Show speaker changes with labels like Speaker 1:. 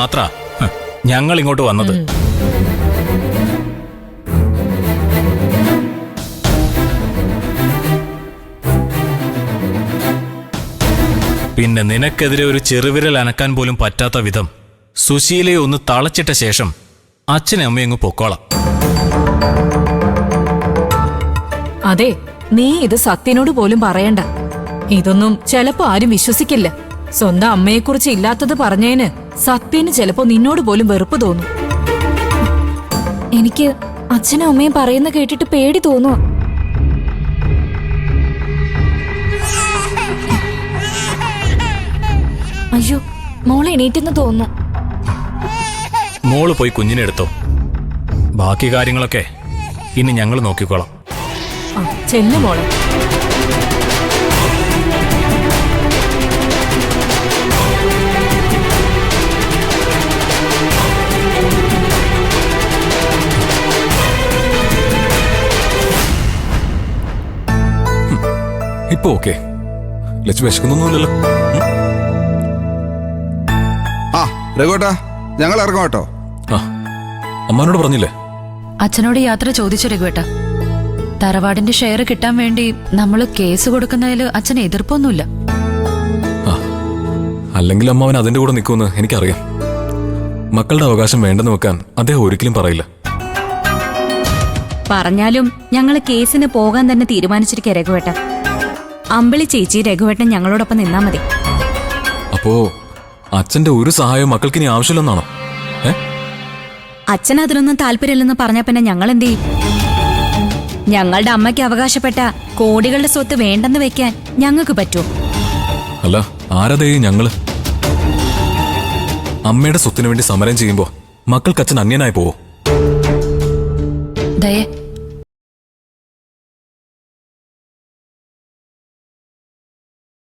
Speaker 1: മാത്ര ഞങ്ങൾ ഇങ്ങോട്ട് വന്നത്. പിന്നെ നിനക്കെതിരെ ഒരു ചെറുവിരൽ അനക്കാൻ പോലും പറ്റാത്ത വിധം സുശീലയെ ഒന്ന് തളച്ചിട്ട ശേഷം അച്ഛനെ അമ്മയങ്ങ് പൊക്കോളാം.
Speaker 2: അതെ, നീ ഇത് സത്യനോട് പോലും പറയണ്ട. ഇതൊന്നും ചിലപ്പോ ആരും വിശ്വസിക്കില്ല. സ്വന്തം അമ്മയെക്കുറിച്ച് ഇല്ലാത്തത് പറഞ്ഞതിന് സത്യന് ചിലപ്പോ നിന്നോട് പോലും വെറുപ്പ് തോന്നും. എനിക്ക് അച്ഛനും അമ്മയും പറയുന്ന കേട്ടിട്ട് പേടി തോന്നുക. അയ്യോ, മോളെ എണീറ്റെന്ന് തോന്നുന്നു.
Speaker 1: മോള് പോയി കുഞ്ഞിനെ എടുത്തോ. ബാക്കി കാര്യങ്ങളൊക്കെ ഇനി ഞങ്ങൾ നോക്കിക്കോളാം.
Speaker 2: ചെല്ലു മോളെ.
Speaker 3: ഇപ്പൊ ഓക്കെ. ലച്ചു വിശക്കുന്നൊന്നുമില്ലല്ലോ.
Speaker 4: ആ രഘുവേട്ടാ, ഞങ്ങൾ ഇറങ്ങാം കേട്ടോ.
Speaker 3: ആ, അമ്മാനോട് പറഞ്ഞില്ലേ?
Speaker 5: അച്ഛനോട് യാത്ര ചോദിച്ചു രഘുവേട്ട. തറവാടിന്റെ ഷെയർ കിട്ടാൻ വേണ്ടി നമ്മള് കേസ് കൊടുക്കുന്നതിൽ അച്ഛന് എതിർപ്പൊന്നുമില്ല.
Speaker 3: ആ, അല്ലെങ്കിൽ അമ്മാവൻ അതിന്റെ കൂടെ നിൽക്കുമെന്ന് എനിക്കറിയാം. മക്കളുടെ അവകാശം വേണ്ടെന്ന് വെക്കാൻ അദ്ദേഹം ഒരിക്കലും പറയില്ല.
Speaker 6: പറഞ്ഞാലും ഞങ്ങള് കേസിന് പോകാൻ തന്നെ തീരുമാനിച്ചിരിക്കുക രഘുവേട്ട. അമ്പിളി ചേച്ചി രഘുവേട്ടൻ ഞങ്ങളോടൊപ്പം നിന്നാ മതി.
Speaker 3: അപ്പോ അച്ഛന്റെ ഒരു സഹായവും മക്കൾക്കിനി ആവശ്യമില്ലെന്നാണോ?
Speaker 6: അച്ഛൻ അതിനൊന്നും താല്പര്യമില്ലെന്ന് പറഞ്ഞ പിന്നെ ഞങ്ങൾ എന്ത് ചെയ്യും? ഞങ്ങളുടെ അമ്മയ്ക്ക് അവകാശപ്പെട്ട കോടികളുടെ സ്വത്ത് വേണ്ടെന്ന് വെക്കാൻ ഞങ്ങൾക്ക് പറ്റുമോ?
Speaker 3: അല്ല, ആരതേ ഞങ്ങള്? അമ്മയുടെ സ്വത്തിനു വേണ്ടി സമരം ചെയ്യുമ്പോ മക്കൾക്ക് അച്ഛൻ അന്യനായി പോവോ?
Speaker 5: ദയേ,